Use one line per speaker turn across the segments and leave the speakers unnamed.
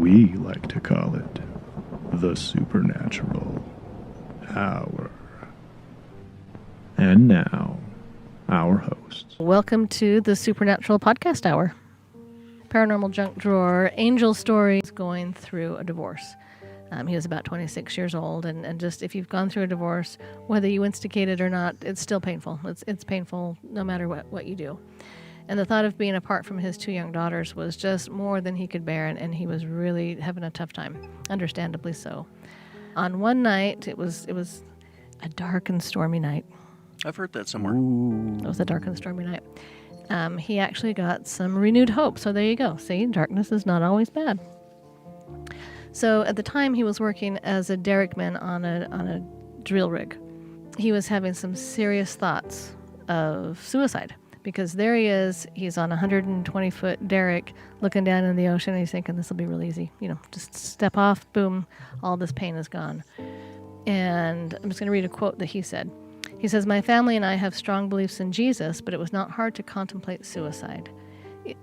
We like to call it the Supernatural Hour. And now, our hosts.
Welcome to the Supernatural Podcast Hour. Paranormal Junk Drawer, Angel Stories, going through a divorce. He was about 26 years old, and just if you've gone through a divorce, whether you instigate it or not, it's still painful. It's painful no matter what you do. And the thought of being apart from his two young daughters was just more than he could bear, and he was really having a tough time, understandably so. On one night, it was a dark and stormy night.
I've heard that somewhere.
Ooh.
It was a dark and stormy night. He actually got some renewed hope. So there you go. See, darkness is not always bad. So at the time, he was working as a derrickman on a drill rig. He was having some serious thoughts of suicide because there he is. He's on a 120-foot derrick looking down in the ocean, and he's thinking, this will be real easy. You know, just step off, boom, all this pain is gone. And I'm just going to read a quote that he said. He says, "My family and I have strong beliefs in Jesus, but it was not hard to contemplate suicide.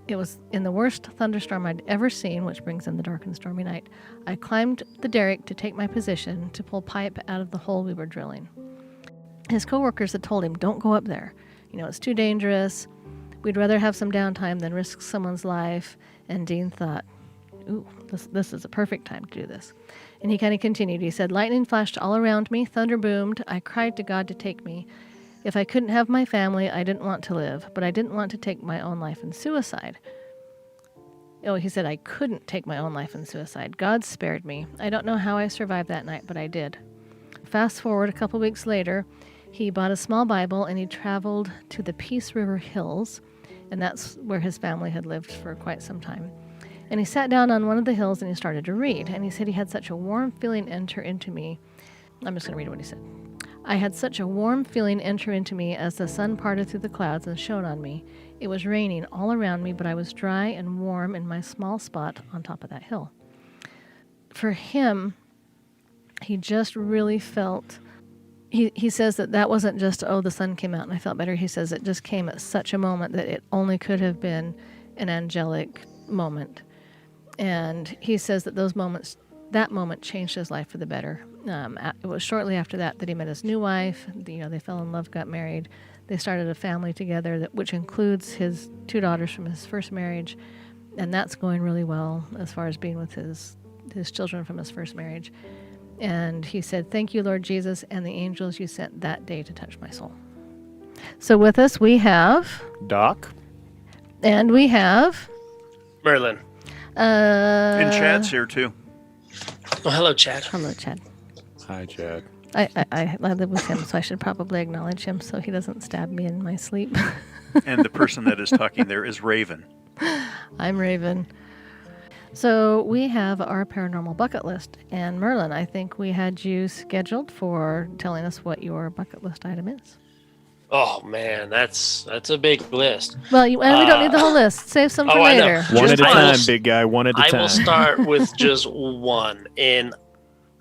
It was in the worst thunderstorm I'd ever seen, which brings in the dark and stormy night. I climbed the derrick to take my position to pull pipe out of the hole we were drilling. His coworkers had told him, don't go up there. You know, it's too dangerous. We'd rather have some downtime than risk someone's life." And Dean thought, ooh, this is a perfect time to do this. And he kind of continued. He said, "Lightning flashed all around me. Thunder boomed. I cried to God to take me. If I couldn't have my family, I didn't want to live, but I didn't want to take my own life in suicide." Oh, he said, "I couldn't take my own life in suicide. God spared me. I don't know how I survived that night, but I did." Fast forward a couple weeks later, he bought a small Bible and he traveled to the Peace River Hills, and that's where his family had lived for quite some time. And he sat down on one of the hills and he started to read. And he said he had such a warm feeling enter into me. I'm just going to read what he said. "I had such a warm feeling enter into me as the sun parted through the clouds and shone on me. It was raining all around me, but I was dry and warm in my small spot on top of that hill." For him, he just really felt, he says that wasn't just, oh, the sun came out and I felt better. He says it just came at such a moment that it only could have been an angelic moment. And he says that that moment changed his life for the better. It was shortly after that he met his new wife. They fell in love, got married. They started a family together, which includes his two daughters from his first marriage. And that's going really well as far as being with his children from his first marriage. And he said, "Thank you, Lord Jesus, and the angels you sent that day to touch my soul." So with us we have
Doc.
And we have
Merlin.
And Chad's here too.
Oh, hello, Chad.
Hello, Chad.
Hi, Chad.
I live with him, so I should probably acknowledge him so he doesn't stab me in my sleep.
And the person that is talking there is Raven.
I'm Raven. So we have our paranormal bucket list. And Merlin, I think we had you scheduled for telling us what your bucket list item is.
Oh man, that's a big list.
Well, we don't need the whole list. Save some for
I know.
later.
One at a
I
time,
will-
big guy. One at a time.
I will start with just one, and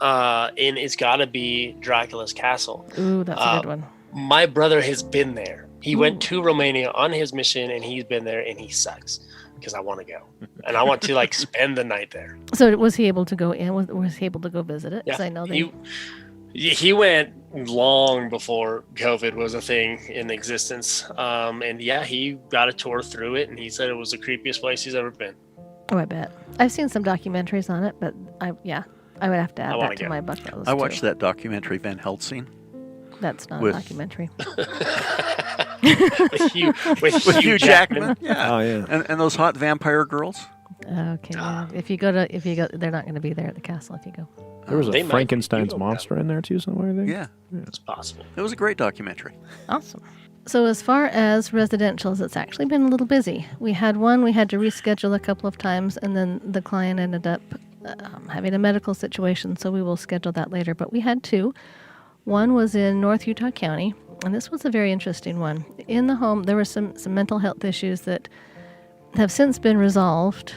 it's got to be Dracula's castle.
Ooh, that's a good one.
My brother has been there. He went to Romania on his mission, and he's been there, and he sucks because I want to go, and I want to spend the night there.
So was he able to go in? Was he able to go visit it? 'Cause
Yeah,
I know
he went long before COVID was a thing in existence. And yeah, he got a tour through it, and he said it was the creepiest place he's ever been.
Oh, I bet. I've seen some documentaries on it, but I would have to add that to my bucket list.
I watched that documentary, Van Helsing.
That's not a documentary.
with Hugh Jackman.
Yeah.
Oh, yeah.
And those hot vampire girls.
Okay. Yeah. If you go, they're not going to be there at the castle if you go.
There was
They
a
might
Frankenstein's
be.
monster in there, too, somewhere, I think.
Yeah.
It's possible.
It was a great documentary.
Awesome. So as far as residentials, it's actually been a little busy. We had one we had to reschedule a couple of times, and then the client ended up having a medical situation, so we will schedule that later. But we had two. One was in North Utah County, and this was a very interesting one. In the home, there were some mental health issues that have since been resolved.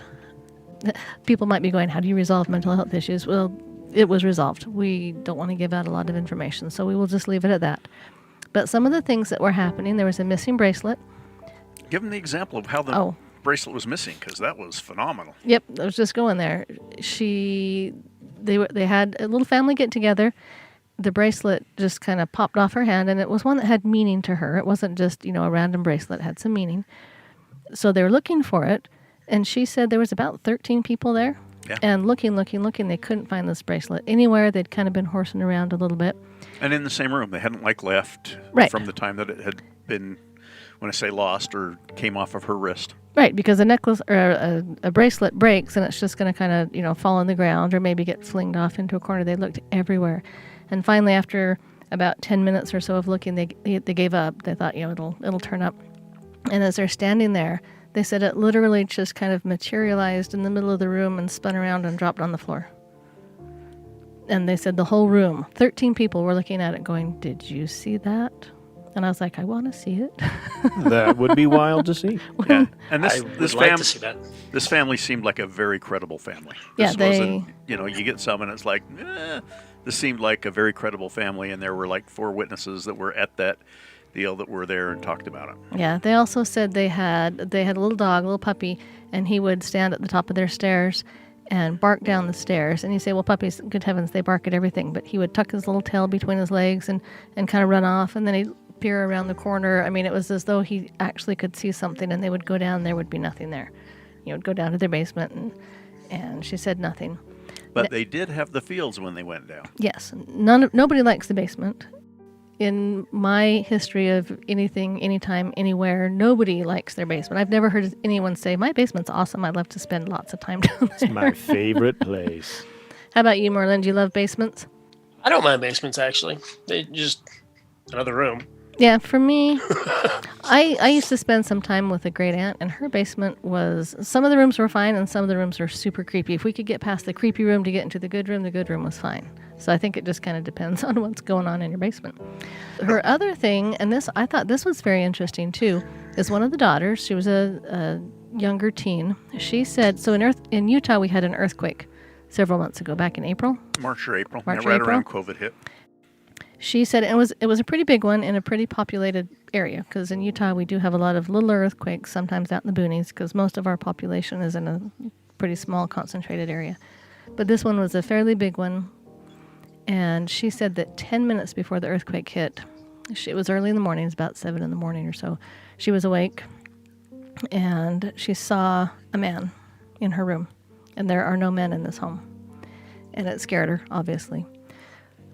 People might be going, how do you resolve mental health issues? Well, it was resolved. We don't want to give out a lot of information, so we will just leave it at that. But some of the things that were happening, there was a missing bracelet.
Give them the example of how bracelet was missing because that was phenomenal.
Yep, I was just going there. They had a little family get together. The bracelet just kind of popped off her hand, and it was one that had meaning to her. It wasn't just, a random bracelet. It had some meaning. So they were looking for it, and she said there was about 13 people there.
Yeah.
And looking, they couldn't find this bracelet anywhere. They'd kind of been horsing around a little bit.
And in the same room. They hadn't left
Right.
from the time that it had been, when I say lost, or came off of her wrist.
Right, because a necklace or a bracelet breaks, and it's just going to kind of, fall on the ground or maybe get flinged off into a corner. They looked everywhere. And finally, after about 10 minutes or so of looking, they gave up. They thought, it'll turn up. And as they're standing there, they said it literally just kind of materialized in the middle of the room and spun around and dropped on the floor. And they said the whole room, 13 people were looking at it going, "Did you see that?" And I was like, "I want to see it."
That would be wild to see.
Yeah. And
I would like to see that.
This family seemed like a very credible family.
Yeah,
This wasn't, you get some and it's like, this seemed like a very credible family, and there were like 4 witnesses that were at that deal that were there and talked about it.
Yeah, they also said they had a little dog, a little puppy, and he would stand at the top of their stairs and bark down the stairs. And you say, well, puppies, good heavens, they bark at everything. But he would tuck his little tail between his legs and kind of run off, and then he'd peer around the corner. I mean, it was as though he actually could see something, and they would go down, there would be nothing there. Would go down to their basement, and she said nothing.
But they did have the fields when they went down.
Yes, nobody likes the basement. In my history of anything, anytime, anywhere, nobody likes their basement. I've never heard anyone say, "My basement's awesome. I love to spend lots of time down there."
It's my favorite place.
How about you, Merlin? Do you love basements?
I don't mind basements, actually. They just another room.
Yeah, for me, I used to spend some time with a great aunt, and her basement was, some of the rooms were fine, and some of the rooms were super creepy. If we could get past the creepy room to get into the good room was fine. So I think it just kind of depends on what's going on in your basement. Her other thing, and I thought this was very interesting too, is one of the daughters, she was a younger teen. She said, so in Utah we had an earthquake several months ago, back in April.
March or April.
March
Yeah,
or
right
April.
around COVID hit.
She said it was a pretty big one in a pretty populated area, because in Utah we do have a lot of little earthquakes, sometimes out in the boonies, because most of our population is in a pretty small concentrated area. But this one was a fairly big one, and she said that 10 minutes before the earthquake hit, it was early in the morning, it was about 7 in the morning or so, she was awake, and she saw a man in her room, and there are no men in this home, and it scared her, obviously.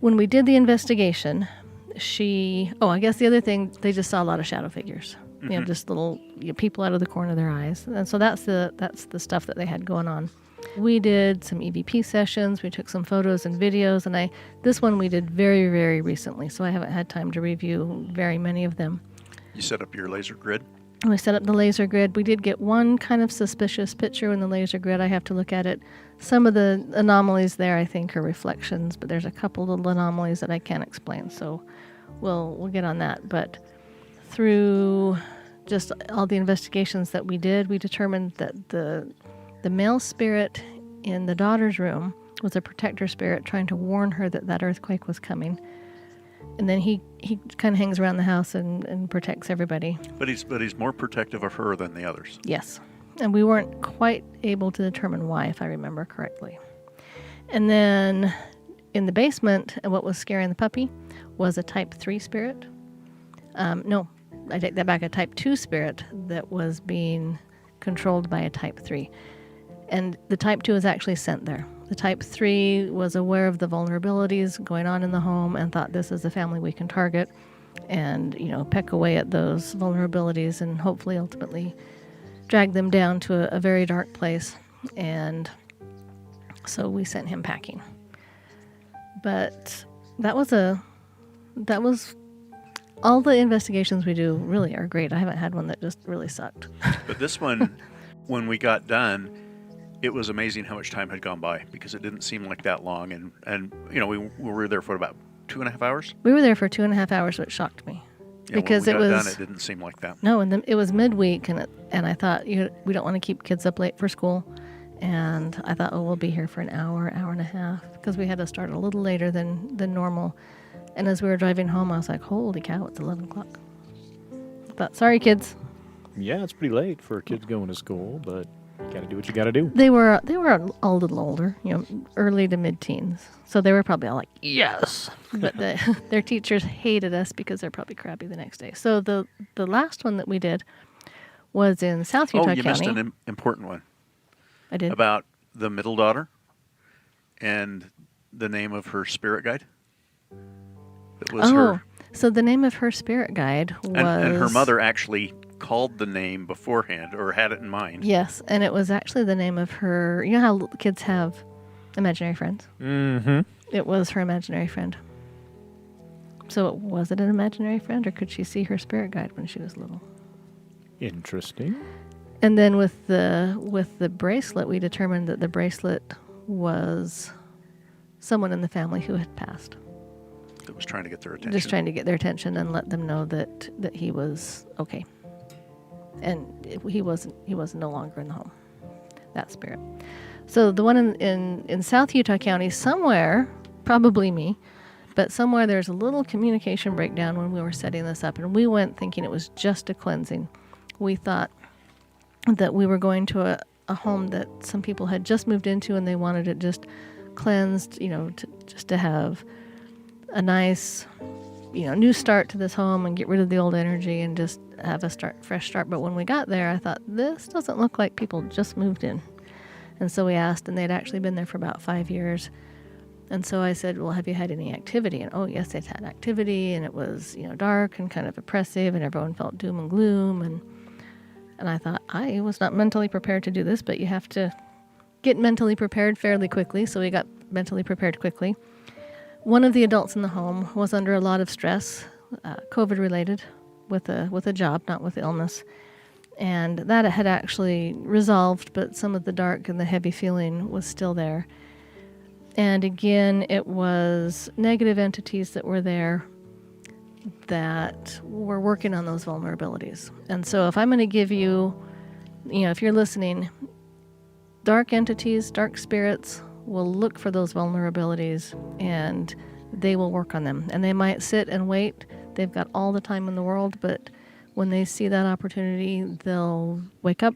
When we did the investigation, I guess the other thing, they just saw a lot of shadow figures.
Mm-hmm.
Just little people out of the corner of their eyes. And so that's the stuff that they had going on. We did some EVP sessions. We took some photos and videos. And this one we did very, very recently, so I haven't had time to review very many of them.
You set up your laser grid?
We set up the laser grid. We did get one kind of suspicious picture in the laser grid. I have to look at it. Some of the anomalies there, I think, are reflections, but there's a couple little anomalies that I can't explain, so we'll get on that. But through just all the investigations that we did, we determined that the male spirit in the daughter's room was a protector spirit trying to warn her that earthquake was coming. And then he kind of hangs around the house and protects everybody.
But he's more protective of her than the others.
Yes. And we weren't quite able to determine why, if I remember correctly. And then in the basement, what was scaring the puppy was a type 3 spirit. No, I take that back, a type 2 spirit that was being controlled by a type 3. And the type 2 is actually sent there. The type 3 was aware of the vulnerabilities going on in the home and thought, this is a family we can target and, peck away at those vulnerabilities and hopefully ultimately drag them down to a very dark place. And so we sent him packing. But that was all the investigations we do really are great. I haven't had one that just really sucked.
But this one, when we got done, it was amazing how much time had gone by, because it didn't seem like that long. And we were there for about 2.5 hours.
We were there for 2.5 hours, which shocked me.
Yeah,
because
when we
it
got
was
done, it didn't seem like that.
No, and it was midweek, and I thought we don't want to keep kids up late for school, and I thought, we'll be here for an hour and a half, because we had to start a little later than normal. And as we were driving home, I was like, holy cow, it's 11 o'clock. I thought, sorry kids.
Yeah, it's pretty late for kids going to school, but you got to do what you got to do.
They were a little older, early to mid-teens. So they were probably all like, yes. But their teachers hated us because they're probably crappy the next day. So the last one that we did was in South Utah
you
County.
missed an important one.
I did.
About the middle daughter and the name of her spirit guide. It was her.
So the name of her spirit guide was...
And her mother actually called the name beforehand or had it in mind.
Yes, and it was actually the name of her... You know how kids have imaginary friends?
Mm-hmm.
It was her imaginary friend. So was it an imaginary friend, or could she see her spirit guide when she was little?
Interesting.
And then with the bracelet, we determined that the bracelet was someone in the family who had passed.
That was trying to get their attention.
Just trying to get their attention and let them know that he was okay. And he wasn't no longer in the home. That spirit. So the one in South Utah County, somewhere, probably me, but somewhere there's a little communication breakdown when we were setting this up, and we went thinking it was just a cleansing. We thought that we were going to a home that some people had just moved into, and they wanted it just cleansed, just to have a nice, new start to this home and get rid of the old energy and just have a fresh start. But when we got there, I thought, this doesn't look like people just moved in. And so we asked, and they'd actually been there for about 5 years. And so I said, well, have you had any activity? And, oh, yes, they'd had activity, and it was, dark and kind of oppressive, and everyone felt doom and gloom. And I thought, I was not mentally prepared to do this, but you have to get mentally prepared fairly quickly. So we got mentally prepared quickly. One of the adults in the home was under a lot of stress, COVID-related, with a job, not with illness. And that had actually resolved, but some of the dark and the heavy feeling was still there. And again, it was negative entities that were there that were working on those vulnerabilities. And so if I'm going to give you, if you're listening, dark entities, dark spirits will look for those vulnerabilities, and they will work on them. And they might sit and wait. They've got all the time in the world, but when they see that opportunity, they'll wake up,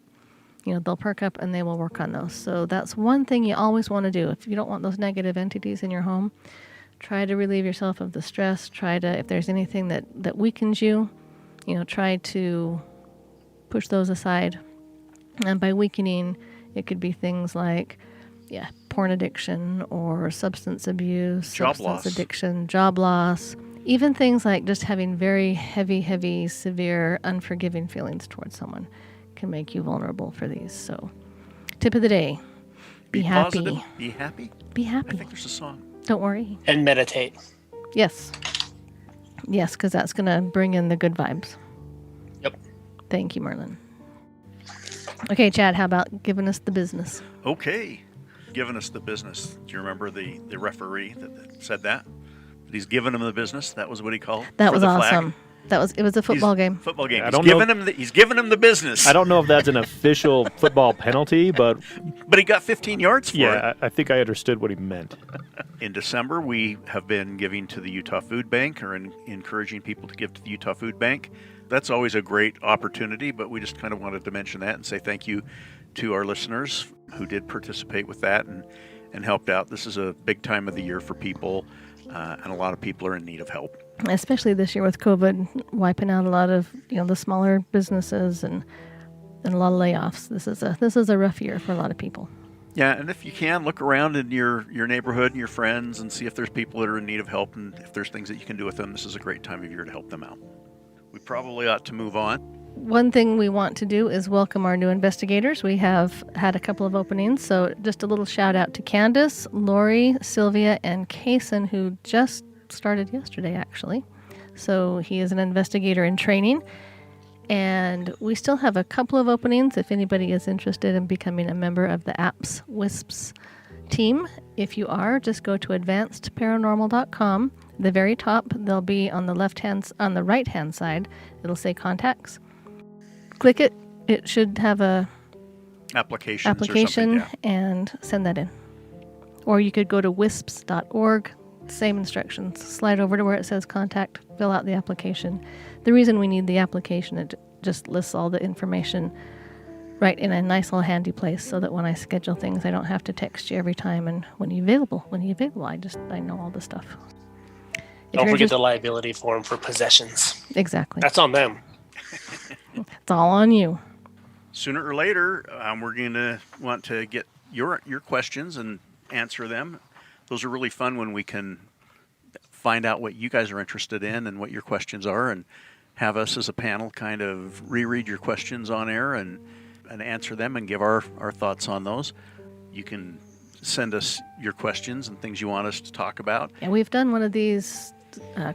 they'll perk up, and they will work on those. So that's one thing you always want to do. If you don't want those negative entities in your home, try to relieve yourself of the stress. Try to, if there's anything that weakens you, try to push those aside. And by weakening, it could be things like, porn addiction or substance abuse, substance addiction, job loss, even things like just having very heavy, severe, unforgiving feelings towards someone can make you vulnerable for these. So, tip of the day, be happy.
Positive, be happy.
Be happy.
I think there's a song.
Don't worry.
And meditate.
Yes, because that's going to bring in the good vibes.
Yep.
Thank you, Merlin. Okay, Chad, how about giving us the business?
Okay. Giving us the business. Do you remember the referee that said that? That he's giving him the business? That was what he called?
That was awesome. It was a football game.
Football game.
I
He's giving him the business.
I don't know if that's an official football penalty, but
he got 15 yards for it.
Yeah, I think I understood what he meant.
In December, we have been giving to the Utah Food Bank, or encouraging people to give to the Utah Food Bank. That's always a great opportunity, but we just kind of wanted to mention that and say thank you to our listeners who did participate with that and helped out. This is a big time of the year for people, and a lot of people are in need of help.
Especially this year with COVID wiping out a lot of the smaller businesses and a lot of layoffs. This is a rough year for a lot of people.
Yeah, and if you can, look around in your neighborhood and your friends and see if there's people that are in need of help, and if there's things that you can do with them. This is a great time of year to help them out. We probably ought to move on.
One thing we want to do is welcome our new investigators. We have had a couple of openings, so just a little shout out to Candace, Lori, Sylvia, and Kason, who just started yesterday, actually. So he is an investigator in training, and we still have a couple of openings if anybody is interested in becoming a member of the APS WISPs team. If you are, just go to advancedparanormal.com. The very top, they'll be on the right hand side. It'll say contacts. Click it. It should have a application and send that in. Or you could go to wisps.org. Same instructions. Slide over to where it says contact, fill out the application. The reason we need the application just lists all the information right in a nice little handy place, so that when I schedule things, I don't have to text you every time. And when are you available? I know all the stuff.
Don't forget the liability form for possessions.
Exactly.
That's on them.
It's all on you.
Sooner or later, we're going to want to get your questions and answer them. Those are really fun when we can find out what you guys are interested in and what your questions are, and have us as a panel kind of reread your questions on air and answer them and give our thoughts on those. You can send us your questions and things you want us to talk about.
Yeah, we've done one of these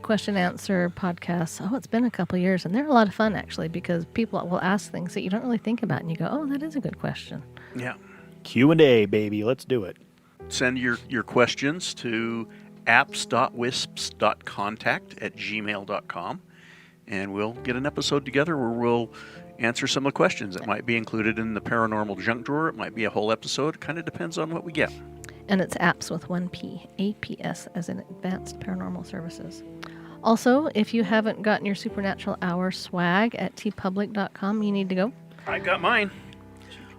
question answer podcasts. Oh, it's been a couple of years, and they're a lot of fun, actually, because people will ask things that you don't really think about, and you go, oh, that is a good question.
Yeah.
Q&A, baby. Let's do it.
Send your questions to apps.wisps.contact@gmail.com, and we'll get an episode together where we'll answer some of the questions. It might be included in the Paranormal Junk Drawer. It might be a whole episode. It kind of depends on what we get.
And it's apps with one P, APS, as in Advanced Paranormal Services. Also, if you haven't gotten your Supernatural Hour swag at tpublic.com, you need to go.
I got mine.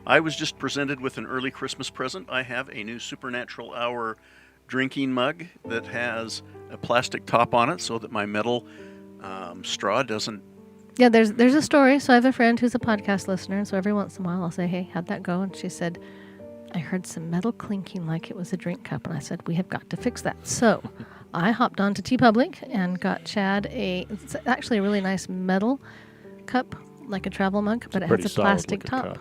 I was just presented with an early Christmas present. I have a new Supernatural Hour drinking mug that has a plastic top on it so that my metal straw doesn't...
Yeah, there's a story. So I have a friend who's a podcast listener, and so every once in a while I'll say, hey, how'd that go? And she said, I heard some metal clinking like it was a drink cup. And I said, we have got to fix that. So I hopped on to TeePublic and got Chad it's actually a really nice metal cup, like a travel mug, but it has a plastic top.
Cup.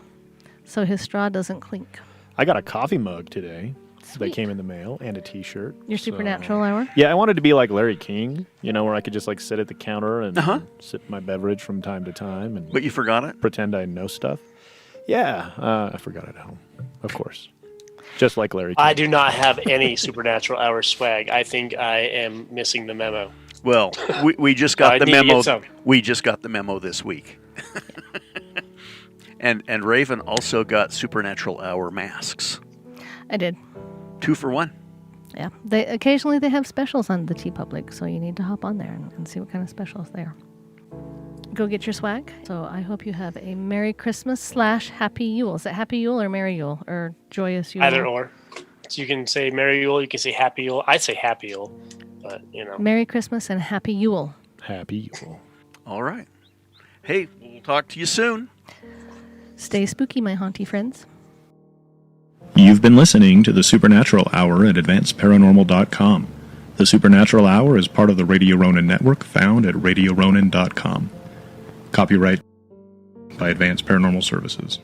So his straw doesn't clink.
I got a coffee mug today.
Sweet.
That came in the mail, and a t-shirt.
Your Supernatural Hour?
Yeah, I wanted to be like Larry King, where I could just like sit at the counter and sip my beverage from time to time. And
But you forgot it?
pretend I know stuff. Yeah, I forgot it at home, of course. Just like Larry King.
I do not have any Supernatural Hour swag. I think I am missing the memo.
Well, we just got
I
the
need to
memo.
get some.
We just got the memo this week. And Raven also got Supernatural Hour masks.
I did.
2 for 1.
Yeah. Occasionally they have specials on the TeePublic, so you need to hop on there and see what kind of specials they are. Go get your swag. So I hope you have a Merry Christmas / Happy Yule. Is it Happy Yule or Merry Yule or Joyous Yule?
Either or. So you can say Merry Yule, you can say Happy Yule. I say Happy Yule, but
Merry Christmas and Happy Yule.
Happy Yule.
All right. Hey, we'll talk to you soon.
Stay spooky, my haunty friends.
You've been listening to the Supernatural Hour at AdvancedParanormal.com. The Supernatural Hour is part of the Radio Ronin network found at RadioRonin.com. Copyright by Advanced Paranormal Services.